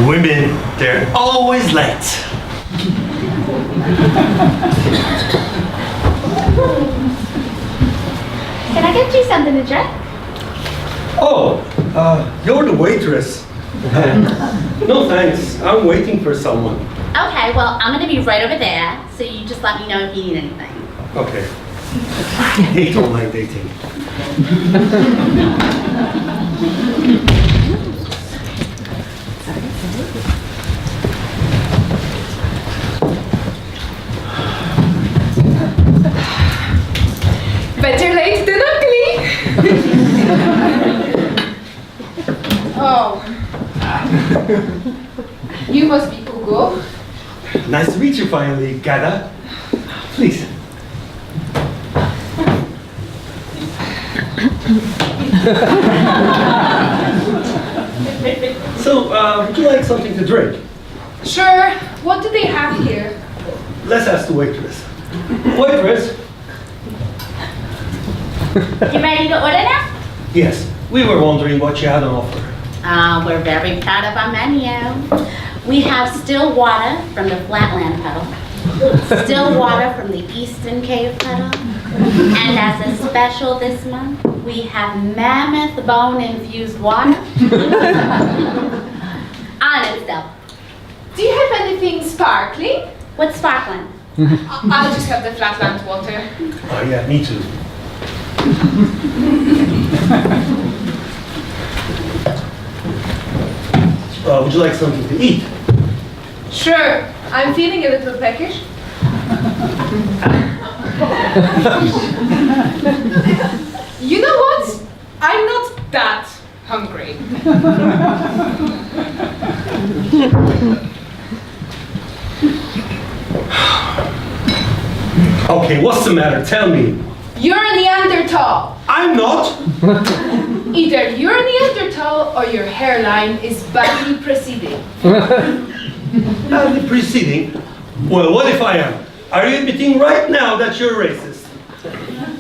Women, they're always late. Can I get you something to drink? Oh, you're the waitress. No thanks, I'm waiting for someone. Okay, well, I'm gonna be right over there, so you just let me know if you need anything. Okay. I hate online dating. Better late than ugly. Oh. You must be Hugo. Nice to meet you finally, Gada. Please. So, would you like something to drink? Sure. What do they have here? Let's ask the waitress. Waitress? You ready to order now? Yes, we were wondering what you had on offer. We're very proud of our menu. We have still water from the flatland puddle, still water from the eastern cave puddle, and as a special this month, we have mammoth bone-infused water. On it, though. Do you have anything sparkling? What's sparkling? I'll just have the flatland water. Oh yeah, me too. Would you like something to eat? Sure. I'm feeling a little peckish. You know what? I'm not that hungry. Okay, what's the matter? Tell me. You're a Neanderthal. I'm not. Either you're a Neanderthal or your hairline is badly proceeding. Badly preceding? Well, what if I am? Are you admitting right now that you're racist?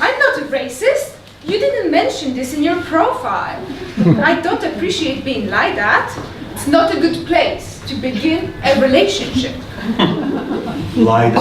I'm not a racist. You didn't mention this in your profile. I don't appreciate being lied at. It's not a good place to begin a relationship. Lied.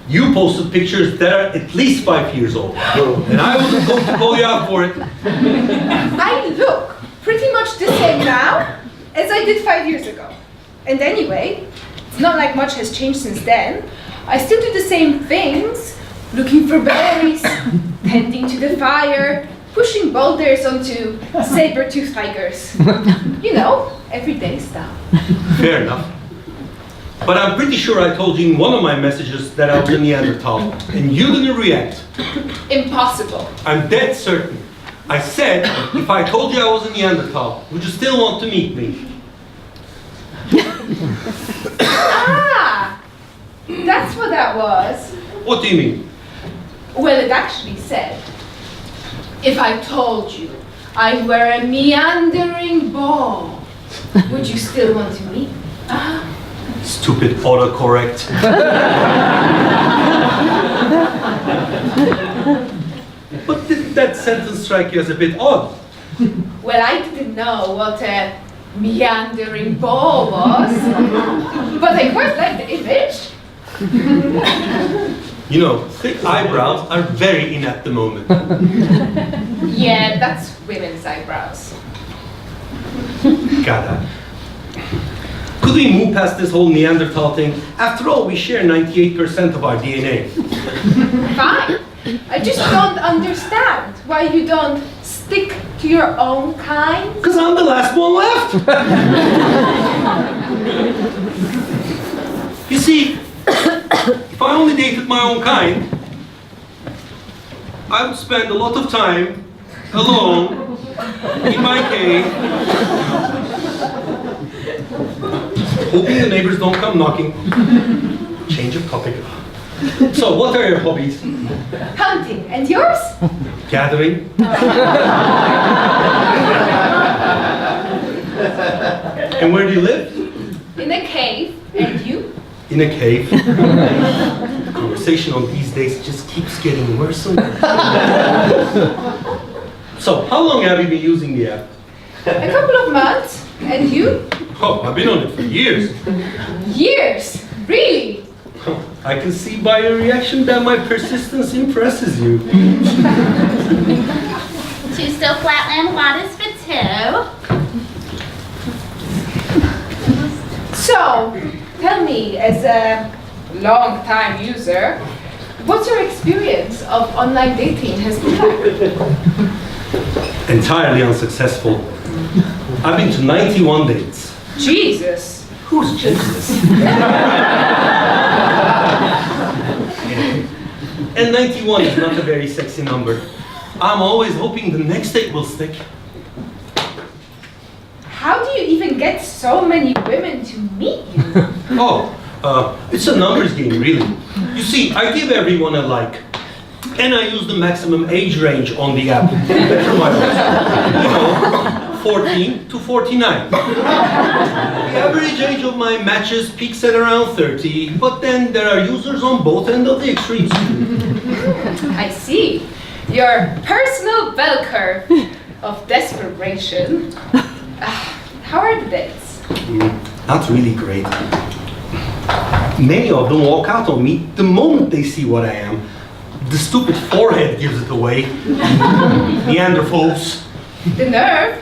You posted pictures that are at least 5 years old. And I wasn't going to call you out for it. I look pretty much the same now as I did 5 years ago. And anyway, it's not like much has changed since then. I still do the same things, looking for berries, tending to the fire, pushing boulders onto saber-toothed tigers. You know, everyday stuff. Fair enough. But I'm pretty sure I told you in one of my messages that I was a Neanderthal, and you didn't react. Impossible. I'm dead certain. I said, if I told you I was a Neanderthal, would you still want to meet me? Ah, that's what that was. What do you mean? Well, it actually said, if I told you I were a meandering ball, would you still want to meet? Stupid autocorrect. But didn't that sentence strike you as a bit odd? Well, I didn't know what a meandering ball was, but I quite like the image. You know, thick eyebrows are very in at the moment. Yeah, that's women's eyebrows. Gada. Could we move past this whole Neanderthal thing? After all, we share 98% of our DNA. Fine. I just don't understand why you don't stick to your own kind. Because I'm the last one left. You see, if I only dated my own kind, I would spend a lot of time alone in my cave, hoping the neighbors don't come knocking. Change of topic. So, what are your hobbies? Hunting. And yours? Gathering. And where do you live? In a cave. And you? In a cave. The conversation on these days just keeps getting worse and worse. So, how long have you been using the app? A couple of months. And you? Oh, I've been on it for years. Years? Really? I can see by your reaction that my persistence impresses you. 2 still flatland waters for 2. So, tell me, as a long-time user, what's your experience of online dating has been like? Entirely unsuccessful. I've been to 91 dates. Jesus. Who's Jesus? And 91 is not a very sexy number. I'm always hoping the next date will stick. How do you even get so many women to meet you? It's a numbers game, really. You see, I give everyone a like. And I use the maximum age range on the app. Better my voice. 14 to 49. The average age of my matches peaks at around 30, but then there are users on both ends of the extremes. I see. Your personal bell curve of desperation. How are the dates? Not really great. Many of them walk out on me the moment they see what I am. The stupid forehead gives it away. Neanderthals. The nerve?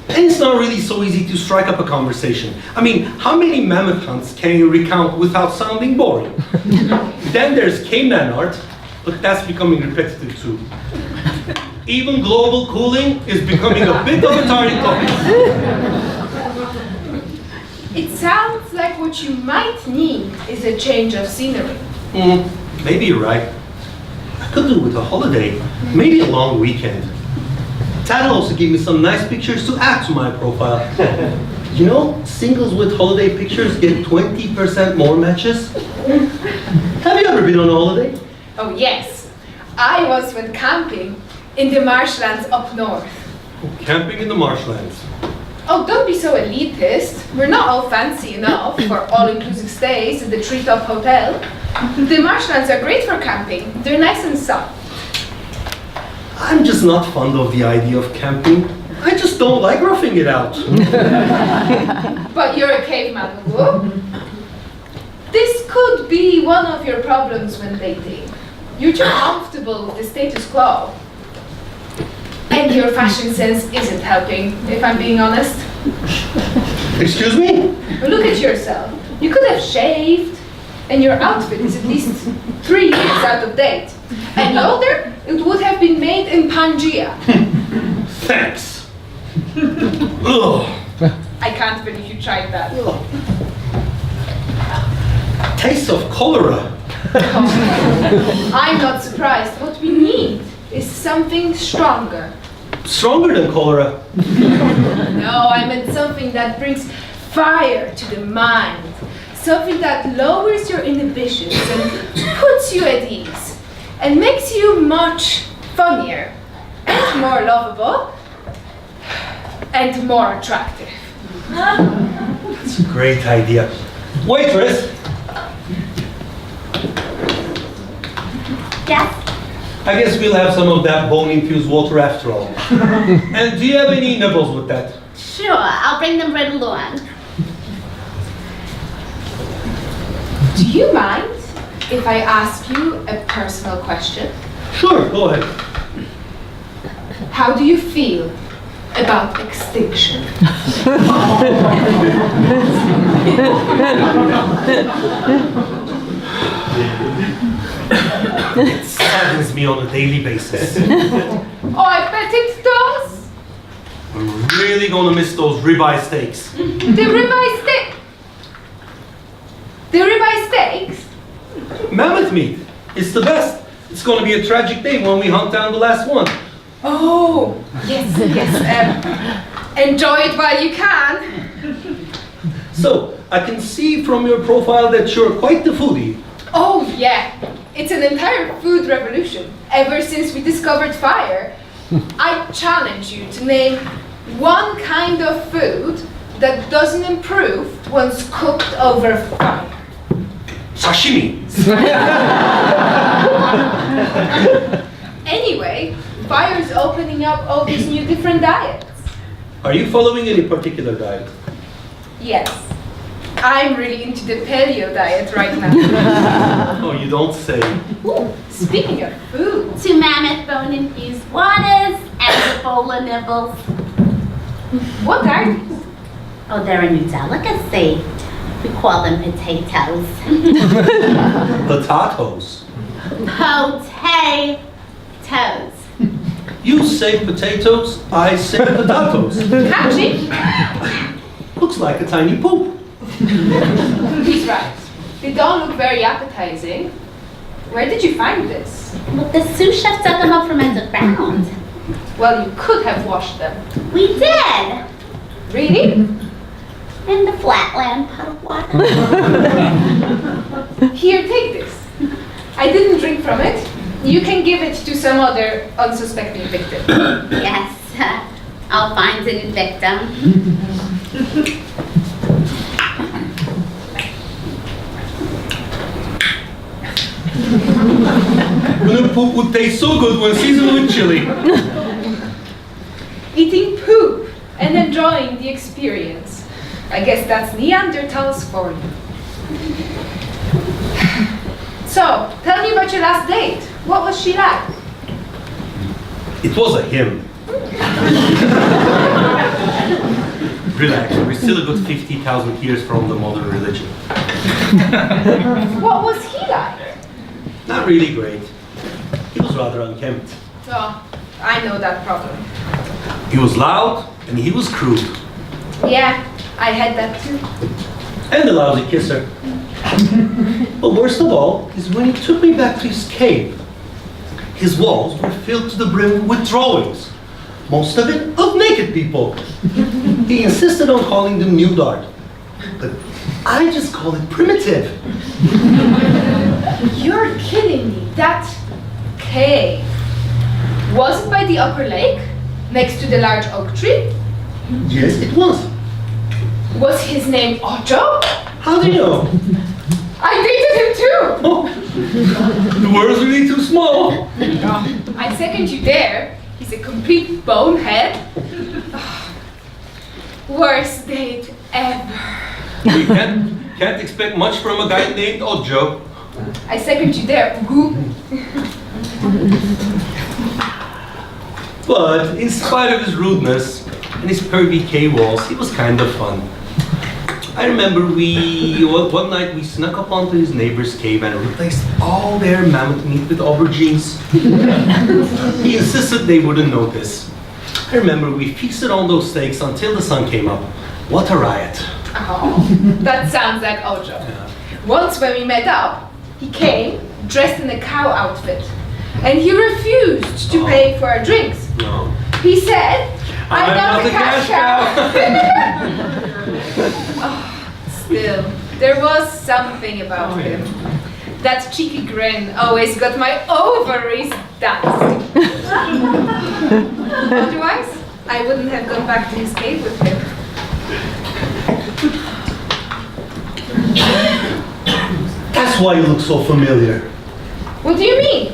And it's not really so easy to strike up a conversation. I mean, how many mammoth hunts can you recount without sounding boring? Then there's caveman art, but that's becoming repetitive too. Even global cooling is becoming a bit of a tiring topic. It sounds like what you might need is a change of scenery. Maybe you're right. I could do with a holiday, maybe a long weekend. That'll also give me some nice pictures to add to my profile. You know, singles with holiday pictures get 20% more matches. Have you ever been on a holiday? Oh yes, I was went camping in the marshlands up north. Camping in the marshlands. Oh, don't be so elitist. We're not all fancy enough for all-inclusive stays at the Treetop Hotel. The marshlands are great for camping. They're nice and soft. I'm just not fond of the idea of camping. I just don't like roughing it out. But you're a caveman, Hugo. This could be one of your problems when dating. You're too comfortable with the status quo. And your fashion sense isn't helping, if I'm being honest. Excuse me? Look at yourself. You could have shaved, and your outfit is at least 3 years out of date. And older, it would have been made in Pangaea. Thanks. Ugh. I can't believe you tried that. Taste of cholera. I'm not surprised. What we need is something stronger. Stronger than cholera. No, I meant something that brings fire to the mind. Something that lowers your inhibitions and puts you at ease. And makes you much funnier and more lovable and more attractive. That's a great idea. Waitress, Yes? I guess we'll have some of that bone-infused water after all. And do you have any nibbles with that? Sure, I'll bring them right along. Do you mind if I ask you a personal question? Sure, go ahead. How do you feel about extinction? It saddens me on a daily basis. Oh, I bet it does. I'm really gonna miss those ribeye steaks. The ribeye steak. The ribeye steaks? Mammoth meat. It's the best. It's gonna be a tragic day when we hunt down the last one. Oh, yes, yes. Enjoy it while you can. So, I can see from your profile that you're quite the foodie. Oh, yeah. It's an entire food revolution. Ever since we discovered fire, I challenge you to name one kind of food that doesn't improve once cooked over fire. Sashimi. Anyway, fire's opening up all these new different diets. Are you following any particular diet? Yes. I'm really into the paleo diet right now. Oh, you don't say. Ooh, speaking of food. 2 mammoth bone-infused waters and Ebola nibbles. What are these? Oh, they're a new delicacy. We call them potatoes. Potatoes. Potatoes. You say potatoes, I say potatoes. Catchy? Looks like a tiny poop. He's right. They don't look very appetizing. Where did you find this? Well, the sous chef dug them up from underground. Well, you could have washed them. We did. Really? In the flatland pot of water. Here, take this. I didn't drink from it. You can give it to some other unsuspecting victim. Yes, I'll find a new victim. The poop would taste so good when seasoned with chili. Eating poop and enjoying the experience. I guess that's Neanderthals for you. So, tell me about your last date. What was she like? It was a him. Relax, we're still a good 50,000 years from the modern religion. What was he like? Not really great. He was rather unkempt. Oh, I know that problem. He was loud and he was crude. Yeah, I had that too. And a lousy kisser. But worst of all is when he took me back to his cave. His walls were filled to the brim with drawings, most of it of naked people. He insisted on calling them nude art, but I just call it primitive. You're kidding me. That cave. Was it by the upper lake? Next to the large oak tree? Yes, it was. Was his name Ojo? How do you know? I dated him too! Oh, the world's really too small. I second you there. He's a complete bonehead. Worst date ever. We can't expect much from a guy named Ojo. I second you there. Woo. But in spite of his rudeness and his pervy cave walls, he was kind of fun. I remember one night we snuck up onto his neighbor's cave and replaced all their mammoth meat with aubergines. He insisted they wouldn't notice. I remember we feasted on those steaks until the sun came up. What a riot. Oh, that sounds like Ojo. Yeah. Once when we met up, he came dressed in a cow outfit. And he refused to pay for our drinks. No. He said, I'm not a cash cow. Still, there was something about him. That cheeky grin always got my ovaries dancing. Otherwise, I wouldn't have gone back to his cave with him. That's why you look so familiar. What do you mean?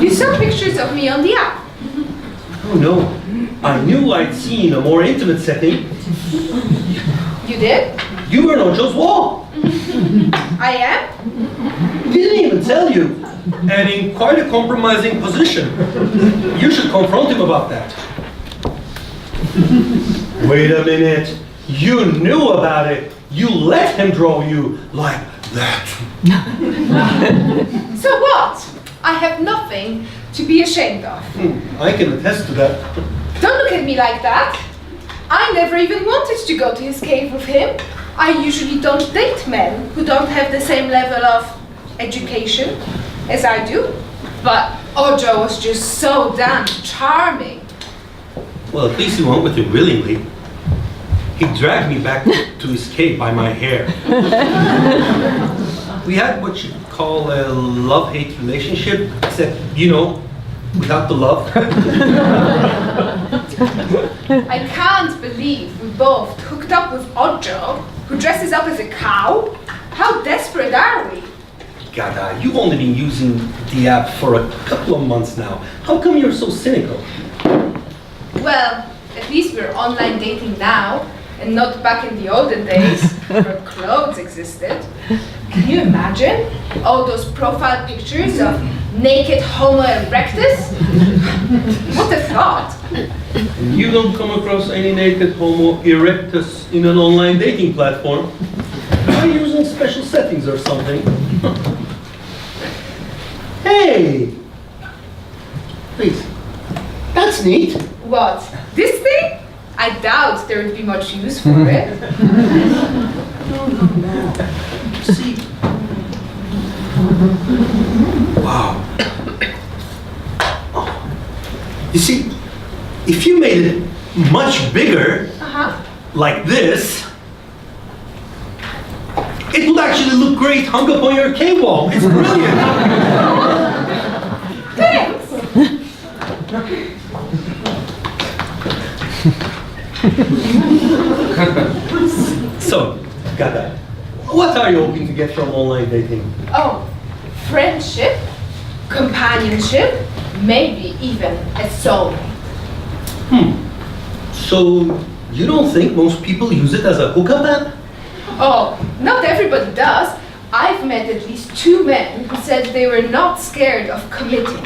You saw pictures of me on the app. Oh no, I knew I'd seen a more intimate setting. You did? You were on Ojo's wall. I am? Didn't even tell you. And in quite a compromising position. You should confront him about that. Wait a minute. You knew about it. You let him draw you like that. So what? I have nothing to be ashamed of. I can attest to that. Don't look at me like that. I never even wanted to go to his cave with him. I usually don't date men who don't have the same level of education as I do. But Ojo was just so damn charming. Well, at least he went with you willingly. He dragged me back to his cave by my hair. We had what you'd call a love-hate relationship, except, you know, without the love. I can't believe we both hooked up with Ojo, who dresses up as a cow. How desperate are we? Gada, you've only been using the app for a couple of months now. How come you're so cynical? Well, at least we're online dating now. and not back in the olden days where clothes existed. Can you imagine all those profile pictures of naked Homo erectus? What a thought! And you don't come across any naked Homo erectus in an online dating platform? Are you using special settings or something? Hey! Please. That's neat. What? This thing? I doubt there would be much use for it. See? Wow. Oh. You see, if you made it much bigger, like this, it would actually look great hung up on your cave wall. It's brilliant. Thanks! So, Gada, what are you hoping to get from online dating? Oh, friendship, companionship, maybe even a soulmate. So, you don't think most people use it as a hookup app? Oh, not everybody does. I've met at least 2 men who said they were not scared of committing.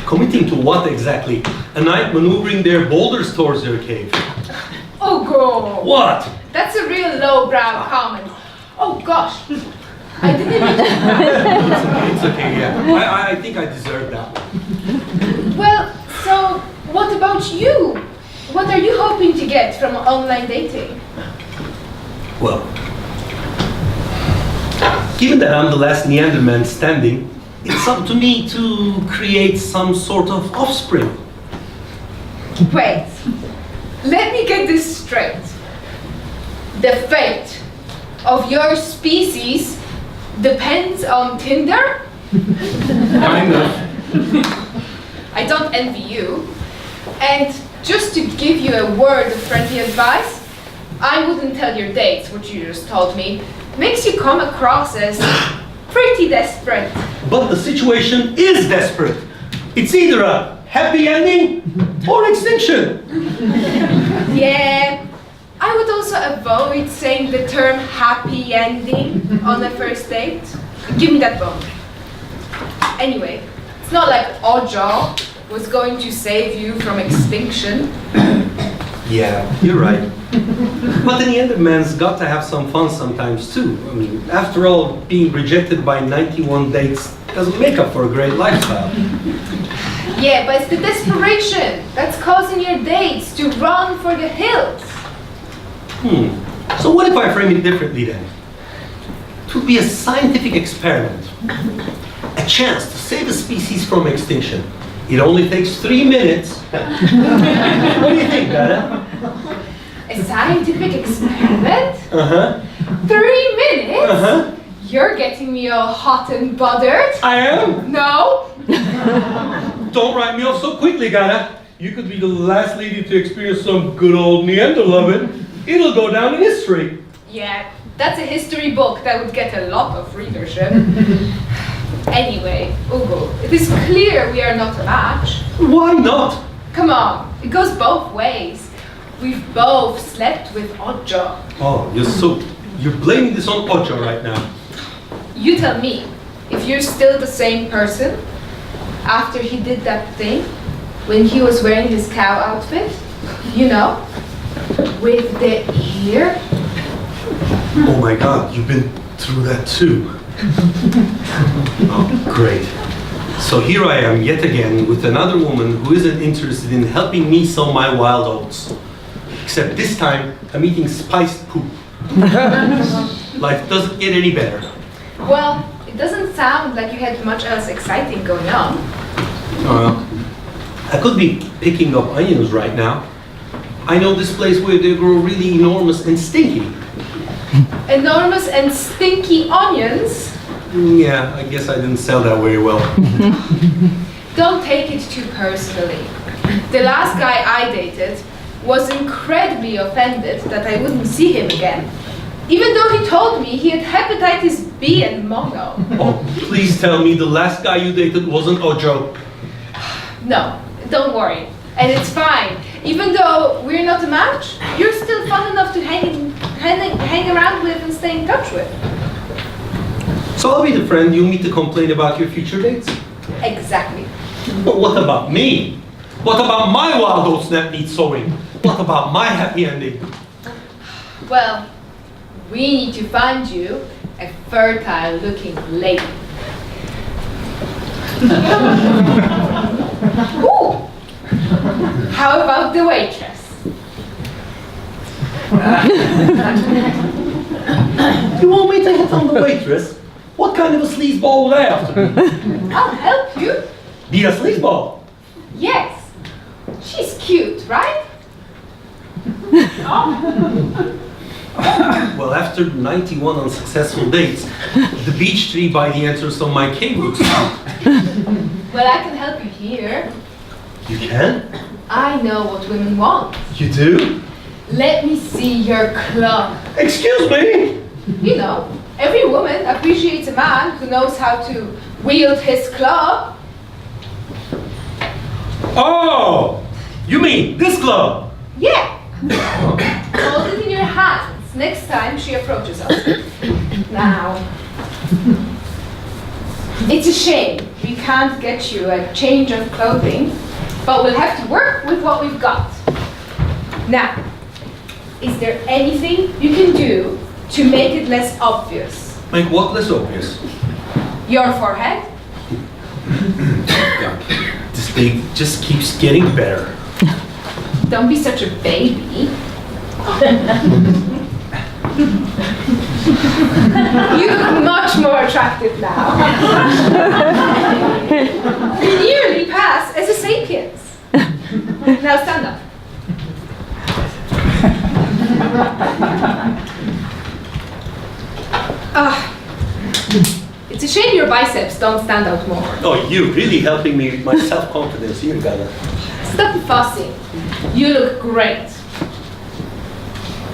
Committing to what exactly? A night maneuvering their boulders towards your cave. Oh, God. What? That's a real lowbrow comment. Oh, gosh. I didn't even... It's okay, yeah. I think I deserve that one. Well, so what about you? What are you hoping to get from online dating? Well, given that I'm the last Neanderthal man standing, it's up to me to create some sort of offspring. Wait, let me get this straight. The fate of your species depends on Tinder? Kind of. I don't envy you. And just to give you a word of friendly advice, I wouldn't tell your dates what you just told me. Makes you come across as pretty desperate. But the situation is desperate. It's either a happy ending or extinction. Yeah, I would also avoid saying the term happy ending on a first date. Give me that bone. Anyway, it's not like Ojo was going to save you from extinction. Yeah, you're right. But the Neanderthal man's got to have some fun sometimes too. I mean, after all, being rejected by 91 dates doesn't make up for a great lifestyle. Yeah, but it's the desperation that's causing your dates to run for the hills. So what if I frame it differently then? It would be a scientific experiment. A chance to save a species from extinction. It only takes 3 minutes. What do you think, Gada? A scientific experiment? 3 minutes? You're getting me all hot and bothered. I am? No? Don't write me off so quickly, Gada. You could be the last lady to experience some good old Neanderthal loving. It'll go down in history. Yeah, that's a history book that would get a lot of readership. Anyway, Ugo, it is clear we are not a match. Why not? Come on, it goes both ways. We've both slept with Ojo. Oh, you're blaming this on Ocho right now. You tell me, if you're still the same person after he did that thing, when he was wearing his cow outfit, you know, with the ear. Oh my God, you've been through that too. Oh, great. So here I am yet again with another woman who isn't interested in helping me sow my wild oats. Except this time, I'm eating spiced poop. Life doesn't get any better. Well, it doesn't sound like you had much else exciting going on. I could be picking up onions right now. I know this place where they grow really enormous and stinky. Enormous and stinky onions? Yeah, I guess I didn't sell that very well. Don't take it too personally. The last guy I dated was incredibly offended that I wouldn't see him again. Even though he told me he had hepatitis B and mono. Oh, please tell me the last guy you dated wasn't Ojo. No, don't worry. And it's fine. Even though we're not a match, you're still fun enough to hang around with and stay in touch with. So I'll be the friend you meet to complain about your future dates? Exactly. But what about me? What about my wild oats that need sowing? What about my happy ending? Well, we need to find you a fertile-looking lady. Ooh. How about the waitress? You want me to hit on the waitress? What kind of a sleazeball would I have to be? I'll help you. Be a sleazeball. Yes. She's cute, right? Well, after 91 unsuccessful dates, the beech tree by the entrance of my cave looks out. Well, I can help you here. You can? I know what women want. You do? Let me see your club. Excuse me? You know, every woman appreciates a man who knows how to wield his club. Oh! You mean this club? Yeah. Hold it in your hands next time she approaches us. Now, it's a shame we can't get you a change of clothing, but we'll have to work with what we've got. Now, is there anything you can do to make it less obvious? Make what less obvious? Your forehead? This day just keeps getting better. Don't be such a baby. You look much more attractive now. You nearly pass as a sapiens. Now stand up. It's a shame your biceps don't stand out more. Oh, you're really helping me with my self-confidence here, Gada. Stop fussing. You look great.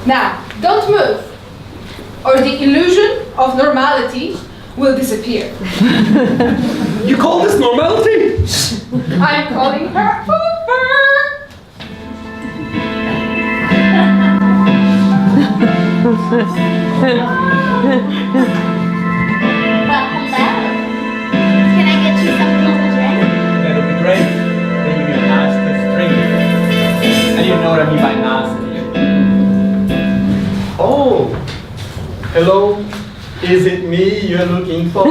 Now, don't move, or the illusion of normality will disappear. You call this normality? I'm calling her over. Well, hello. Can I get you something to drink? That'll be great. Then you get a nasty drink. And you know what I mean by nasty. Oh, hello. Is it me you're looking for?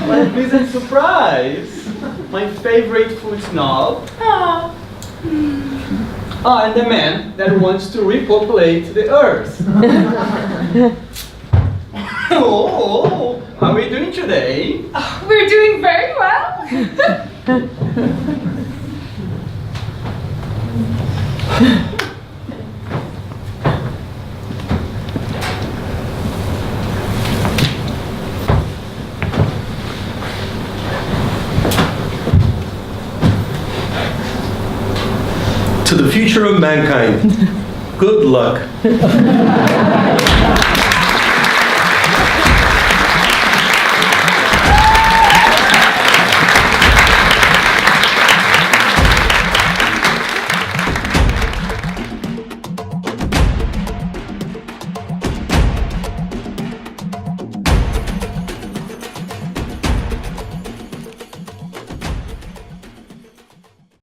My pleasant surprise. My favorite food snob. Ah, and the man that wants to repopulate the earth. Oh, how are we doing today? Oh, we're doing very well. To the future of mankind, good luck.